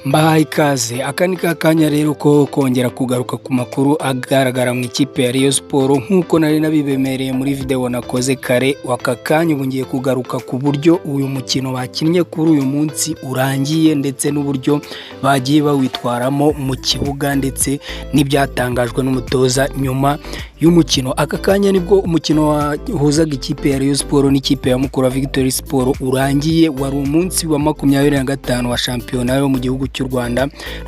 Mbahaye ikaze. Aka ni kakanya rero ko kongera kugaruka ku makuru agaragara mu ikipe ya Rayon Sports nk'uko nari nabibemereye muri video nakoze kare. Aka kanya ubu ngiye kugaruka ku buryo uyu mukino bakinnye kuri uyu munsi urangiye ndetse n'uburyo bagiye bawitwaramo mu kibuga ndetse n'ibyatangajwe n'umutoza nyuma y'umukino. Aka kanya nibwo umukino wahuzaga ikipe ya Rayon Sports n'ikipe ya Mukura Victory Sport urangiye. Wari umunsi wa 25 wa shampiyona yo mu gihugu cy'u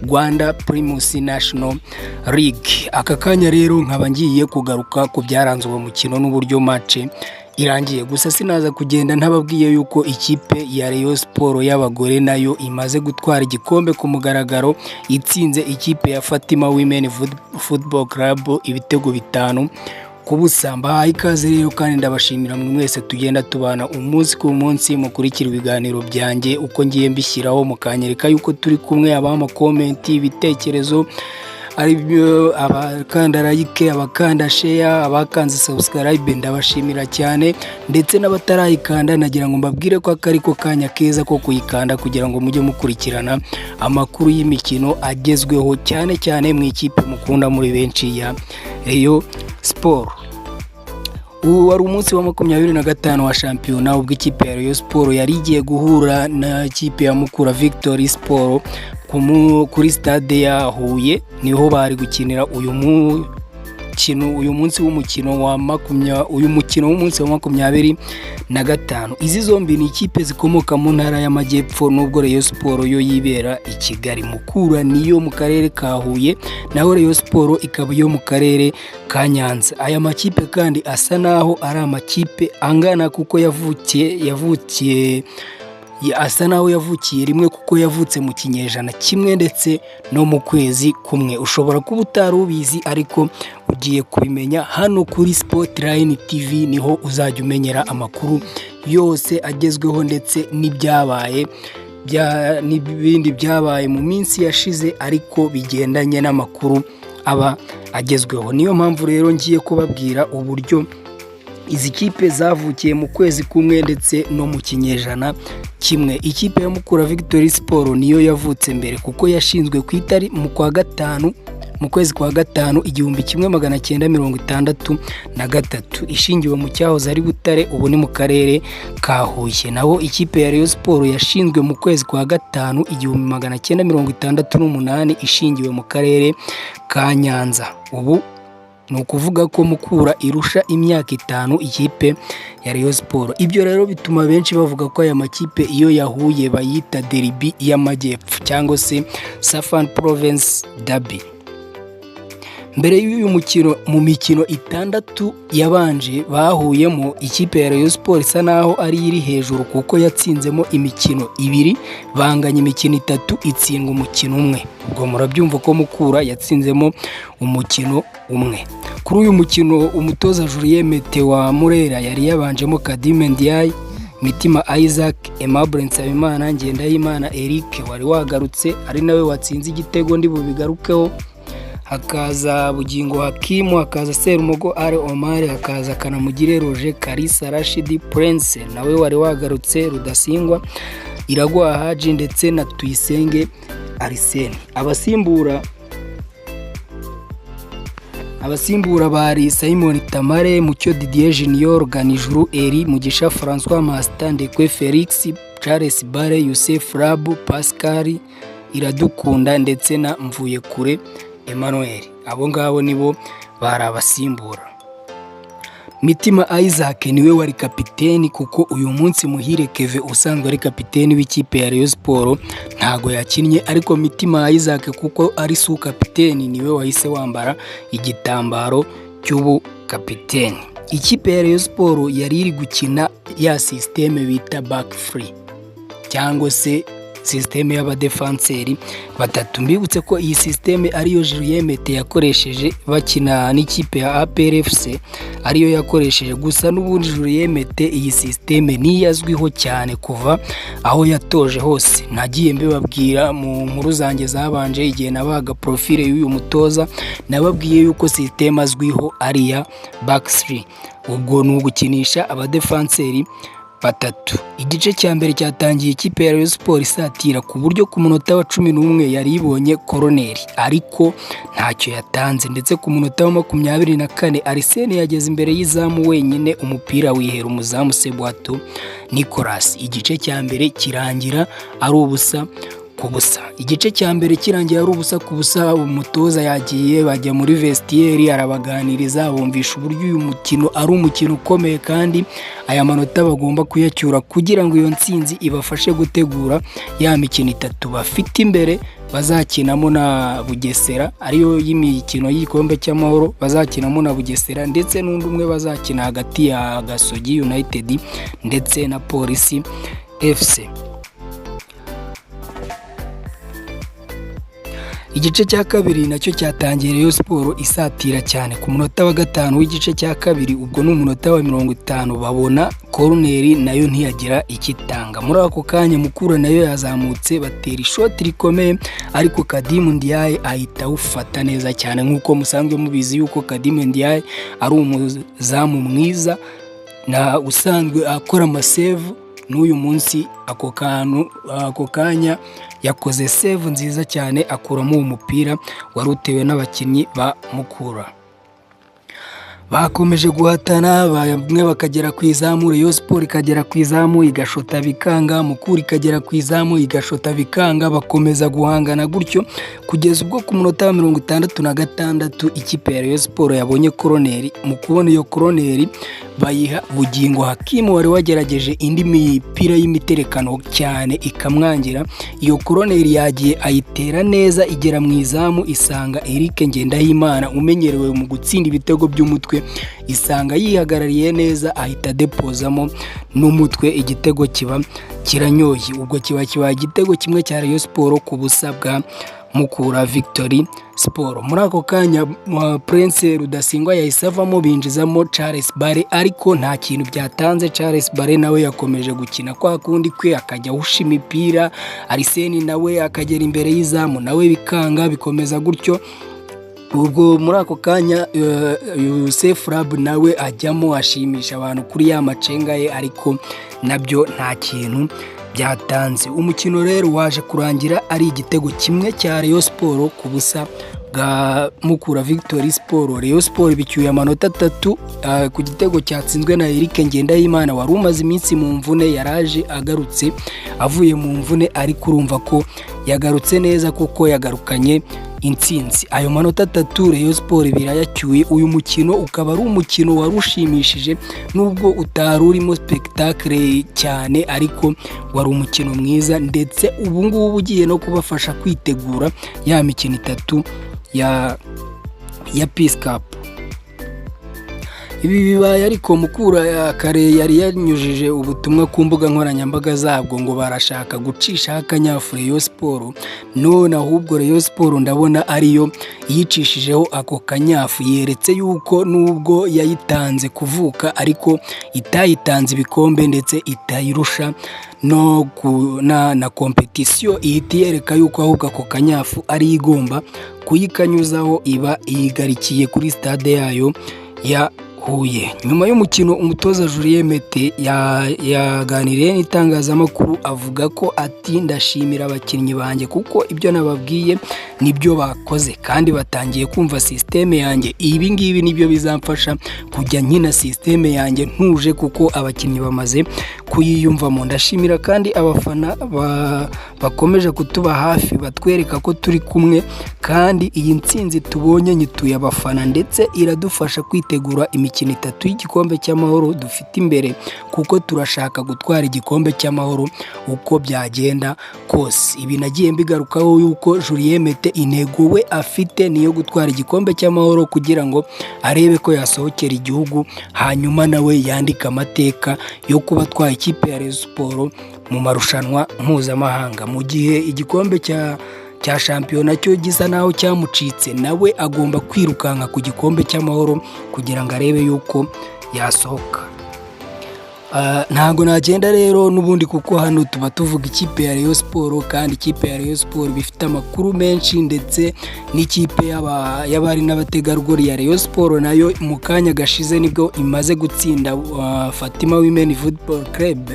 Rwanda Primus National League. Aka kanya rero nkaba ngiye kugaruka ku byaranze uwo mukino n'uburyo match irangiye. Gusa sinaza kugenda ntababwiye yuko ikipe ya Rayon Sports y'abagore nayo imaze gutwara igikombe ku mugaragaro, itsinze ikipe ya Fatima Women Football Club ibitego 5 kubusa. Mbahaye ikaze rero kandi ndabashimira mwese tugenda tubana umunsi ku munsi mukurikira ibiganiro byanjye uko ngiye mbishyiraho, mukanyereka yuko turi kumwe, abama comment, ibitekerezo ari abakanda like, abakanda share, abakanze subscribe, ndabashimira cyane. Ndetse n'abatarayikanda nagira ngo mbabwire ko akariko kanya keza ko kuyikanda kugira ngo mujye mukurikirana amakuru y'imikino agezweho cyane cyane mu ikipe mukunda muri benshi ya Rayon Sports. Ubu wari umunsi wa 25 wa shampiyona ubwo ikipe ya Rayon Sports yari igiye guhura na ikipe ya Mukura Victory Sport kuri stade ya Huye. Niho bari gukinira uyu munsi w'umukino wa w'umunsi wa 25. Izi zombi ni ikipe zikomoka mu ntara y'Amajyepfo, nubwo Rayon Sports yo yibera i Kigali. Mukura niyo mu karere ka Huye naho Rayon Sports ikaba yo mu karere ka Nyanza. Aya makipe kandi asa naho ari amakipe angana kuko yavukiye rimwe kuko yavutse mu kinyejana kimwe ndetse no mu kwezi kumwe. Ushobora kuba utari ubizi ariko ugiye kubimenya hano kuri Sportline TV, niho uzajya umenyera amakuru yose agezweho ndetse n'ibindi byabaye mu minsi yashize ariko bigendanye n'amakuru aba agezweho. Niyo mpamvu rero ngiye kubabwira uburyo izi kipe zavukiye mu kwezi kumwe ndetse no mu kinyejana kimwe. Ikipe ya Mukura Victory Sport niyo yavutse mbere kuko yashinzwe mu kwezi kwa gatanu 1963, ishingiwe mu cyahoze ari Butare ubu ni mu karere ka Huye. Naho ikipe ya Rayon Sports yashinzwe mu kwezi kwa gatanu 1968, ishingiwe mu karere ka Nyanza. Ubu ni ukuvuga ko Mukura irusha imyaka 5 ikipe ya Rayon Sports. Ibyo rero bituma benshi bavuga ko aya makipe iyo yahuye bayita derby y'Amajyepfo cyangwa se Southern Province Derby. Mbere y'uyu mukino, mu mikino 6 yabanje bahuyemo, ikipe ya Rayon Sports isa naho ari iri hejuru kuko yatsinzemo imikino 2, banganya imikino 3, itsindwa umukino umwe. Ubwo murabyumva ko Mukura yatsinzemo umukino umwe. Kuri uyu mukino umutoza Julien Mete wa Murera yari yabanjemo Kadime Ndiaye, Mitima Isaac, Aimable Nsabimana, Ngendahimana Eric wari wagarutse ari nawe watsinze igitego ndi bubigarukeho, hakaza Bugingo Hakimu, hakaza Serumogo Ale Omar, hakaza Kanamugire Roger, Kalisa Rashid Prince nawe wari wagarutse, Rudasingwa Iragwa Haji ndetse na Tuyisenge Arsene. Abasimbura bari Simon Tamare, Mucyo Didier Junior, Ganijuru Eri, Mugisha François, Master Ndekwe Felix, Charles Bare, Youssef Rabu, Pascal Iradukunda ndetse na Mvuyekure Emmanuel. Abo ngabo nibo bari abasimbura. Mitima Isaac niwe wari kapiteni kuko uyu munsi Muhire Keve usanzwe ari kapiteni w'ikipe ya Rayon Sports ntago yakinnye, ariko Mitima Isaac kuko ari su kapiteni niwe wahise wambara igitambaro cy'ubu kapiteni. Ikipe ya Rayon Sports yari iri gukina ya systeme bita back free cyangwa se systeme y'abadefanseri batatu. Mbibutse ko iyi systeme ariyo Julien Mete yakoresheje bakina n'ikipe ya APR FC, ariyo yakoresheje. Gusa n'ubundi Julien Mete iyi systeme niyazwiho cyane kuva aho yatoje hose. Nagiye mbibabwira mu nkuru zanjye zabanje igihe nabaga profile y'uyu mutoza, nababwiye yuko systeme azwiho ari ya back three. Ubwo ni ugukinisha abadefanseri batatu. Igice cya mbere cyatangiye ikipe ya Rayon Sports isatira ku buryo ku munota wa 11 yari ibonye koroneri ariko ntacyo yatanze, ndetse ku munota wa 24 Arsene yageze imbere y'izamu wenyine, umupira wihera umuzamu Sebwato Nicolas. Igice cya mbere kirangira ari ubusa ku busa. Igice cya mbere kirangiye ari ubusa ku busa, umutoza yagiye bajya muri vestiaire arabaganiriza, bumvisha uburyo uyu mukino ari umukino ukomeye kandi aya manota bagomba kuyacyura kugira ngo iyo ntsinzi ibafashe gutegura ya mikino 3 bafite imbere bazakinamo na Bugesera, ariyo y'imikino y'igikombe cy'amahoro bazakinamo na Bugesera, ndetse n'undi umwe bazakina hagati ya Gasogi United ndetse na Polisi FC. Igice cya kabiri nacyo cyatangiye Rayon Sports isatira cyane. Ku munota wa 5 w'igice cya kabiri, ubwo ni umunota wa 50, babona koroneri nayo ntiyagira ikitanga. Muri ako kanya Mukura nayo yazamutse batera ishoti rikomeye, ariko Kadimu Ndiaye ahita ufata neza cyane, nk'uko musanzwe mubizi yuko Kadimu Ndiaye ari umuzamu mwiza na usanzwe akora amasave. N'uyu munsi ako kanya yakoze save nziza cyane, akuramo umupira wari utewe n'abakinnyi ba Mukura. Bakomeje guhatana, bamwe bakagera ku izamu, Rayon Sports ikagera ku izamu igashota bikanga, Mukura ikagera ku izamu igashota bikanga, bakomeza guhangana gutyo kugeza ubwo ku munota wa 66 ikipe ya Rayon Sports yabonye koroneri. Mu kubona iyo koroneri bayiha Bugingo Hakimu wari wagerageje indi mipira y'imiterekano cyane ikamwangira. Iyo koroneri yagiye ayitera neza igera mu izamu, isanga Eric Ngendahimana umenyerewe mu gutsinda ibitego by'umutwe, isanga yihagarariye neza, ahita depozamo n'umutwe, igitego kiba kiranyoye. Ubwo kiba igitego kimwe cya Rayon Sports ku busa bwa Mukura Victory Sport. Muri ako kanya Prince Rudasingwa yahise avamo, binjizamo Charles Bare, ariko nta kintu byatanze. Charles Bare nawe yakomeje gukina kwa kundi kwe, akajya usha imipira, Arsene nawe akagera imbere y'izamu nawe bikanga, bikomeza gutyo. Ubwo muri ako kanya Youssef Rab nawe ajyamo ashimisha abantu kuri ya macenga ye, ariko nabyo nta kintu byatanze. Umukino rero waje kurangira ari igitego kimwe cya Rayon Sports ku busa bwa Mukura Victory Sport. Rayon Sports bicyuye amanota 3 ku gitego cyatsinzwe na Eric Ngendahimana wari umaze iminsi mu mvune, yaraje agarutse avuye mu mvune, ariko urumva ko yagarutse neza kuko yagarukanye intsinzi. Ayo manota 3 Rayon Sports birayacyuye. Uyu mukino ukaba ari umukino warushimishije, nubwo utari urimo spectacle cyane, ariko wari umukino mwiza, ndetse ubu ngubu ugiye no kubafasha kwitegura ya mikino 3 ya Peace Cup. Ibi bibaye ariko Mukura kare yari yanyujije ubutumwa ku mbuga nkoranyambaga zabwo ngo barashaka gucisha akanyafu Rayon Sports, none ahubwo Rayon Sports ndabona ariyo yicishijeho ako kanyafu. Yeretse yuko nubwo yayitanze kuvuka, ariko itayitanze ibikombe ndetse itayirusha na competition, ihita yereka yuko ahubwo ako kanyafu ari igomba kuyikanyuzaho, iba igarikiye kuri stade yayo ya Huye. Nyuma y'umukino umutoza Julien Mete yaganiriye n'itangazamakuru, avuga ko ati ndashimira abakinnyi banjye kuko ibyo nababwiye nibyo bakoze kandi batangiye kumva systeme yanjye. Ibi ngibi nibyo bizamfasha kujya nkina systeme yanjye ntuje, kuko abakinnyi bamaze kuyiyumvamo. Ndashimira kandi abafana bakomeje kutuba hafi, batwereka ko turi kumwe, kandi iyi ntsinzi tubonye nyituye abafana, ndetse iradufasha kwitegura imikino 3 y'igikombe cy'amahoro dufite imbere, kuko turashaka gutwara igikombe cy'amahoro uko byagenda kose. Ibi nagiye mbigarukaho yuko Julien Mete intego we afite niyo gutwara igikombe cy'amahoro, kugira ngo arebe ko yasohokera igihugu, hanyuma nawe yandika amateka yo kuba twaye ikipe ya Rayon Sports mu marushanwa mpuzamahanga. Mu gihe igikombe cya shampiyona cyo gisa naho cyamucitse, nawe agomba kwirukanka ku gikombe cy'amahoro kugira ngo arebe yuko yasohoka. ntabwo nagenda rero n'ubundi kuko hano tuba tuvuga ikipe ya Rayon Sport, kandi ikipe ya Rayon Sport bifite amakuru menshi, ndetse n'ikipe y'abari n'abategarugori ya Rayon Sport nayo mu kanya gashize nibwo imaze gutsinda Fatima Women Football Club.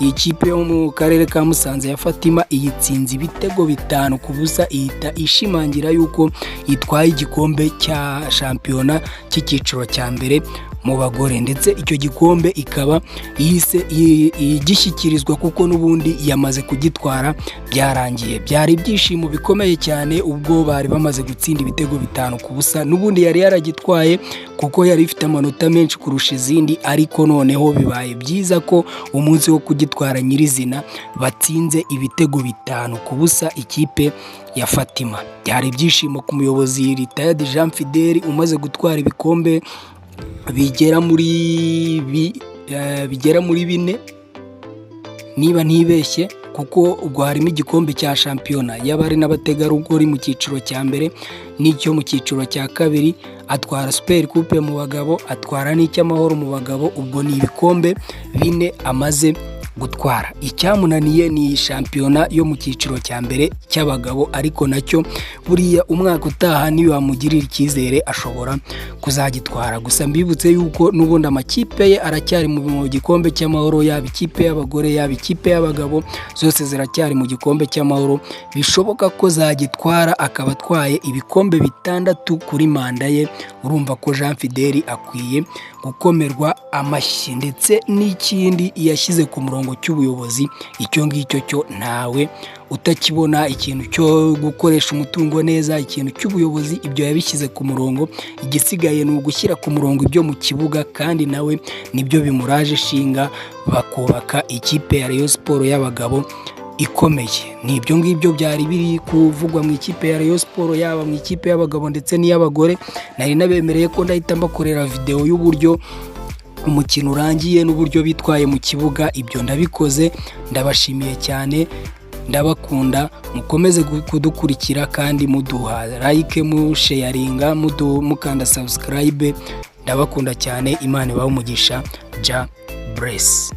Iyi kipe yo mu karere ka Musanze ya Fatima iyitsinze ibitego 5-0, ihita ishimangira yuko itwaye igikombe cya shampiyona cy'icyiciro cya mbere mu bagore, ndetse icyo gikombe ikaba ihise igishyikirizwa kuko n'ubundi yamaze kugitwara byarangiye. Byari ibyishimo bikomeye cyane ubwo bari bamaze gutsinda ibitego 5-0, n'ubundi yari yaragitwaye kuko yari ifite amanota menshi kurusha izindi, ariko noneho bibaye byiza ko umunsi wo kugitwara nyirizina batsinze ibitego 5-0 ikipe ya Fatima. Byari ibyishimo ku muyobozi Retired Jean Fidel umaze gutwara ibikombe bigera muri 4 niba ntibeshye, kuko ubwo harimo igikombe cya shampiyona y'abari n'abategarugori mu cyiciro cya mbere n'icyo mu cyiciro cya kabiri, atwara Super Coupe mu bagabo, atwara n'icy'amahoro mu bagabo. Ubwo ni ibikombe 4 amaze gutwara. Icyamunaniye ni shampiyona yo mu cyiciro cya mbere cy'abagabo, ariko nacyo buriya umwaka utaha niyo wamugirira icyizere ashobora kuzagitwara. Gusa mbibutse yuko n'ubundi amakipe ye aracyari mu gikombe cy'amahoro, yaba ikipe y'abagore yaba ikipe y'abagabo, zose ziracyari mu gikombe cy'amahoro. Bishoboka ko zagitwara akaba atwaye ibikombe 6 kuri manda ye. Urumva ko Jean Fidel akwiye gukomerwa amashyi, ndetse n'ikindi yashyize ku murongo cy'ubuyobozi, icyo ngicyo cyo ntawe utakibona. Ikintu cyo gukoresha umutungo neza, ikintu cy'ubuyobozi, ibyo yabishyize ku murongo. Igisigaye ni ugushyira ku murongo ibyo mu kibuga, kandi nawe nibyo bimuraje ishinga, bakubaka ikipe ya Rayon Sport y'abagabo ikomeye. Ni ibyo ngibyo byari biri kuvugwa mu ikipe ya Rayon Sport, yaba mu ikipe y'abagabo ndetse n'iy'abagore. Nari nabemereye ko ndahita mbakorera video y'uburyo umukino urangiye n'uburyo bitwaye mu kibuga. Ibyo ndabikoze, ndabashimiye cyane, ndabakunda. Mukomeze kudukurikira kandi muduha like, musharinga, mukanda subscribe. Ndabakunda cyane, Imana ibahe umugisha. Ja bless.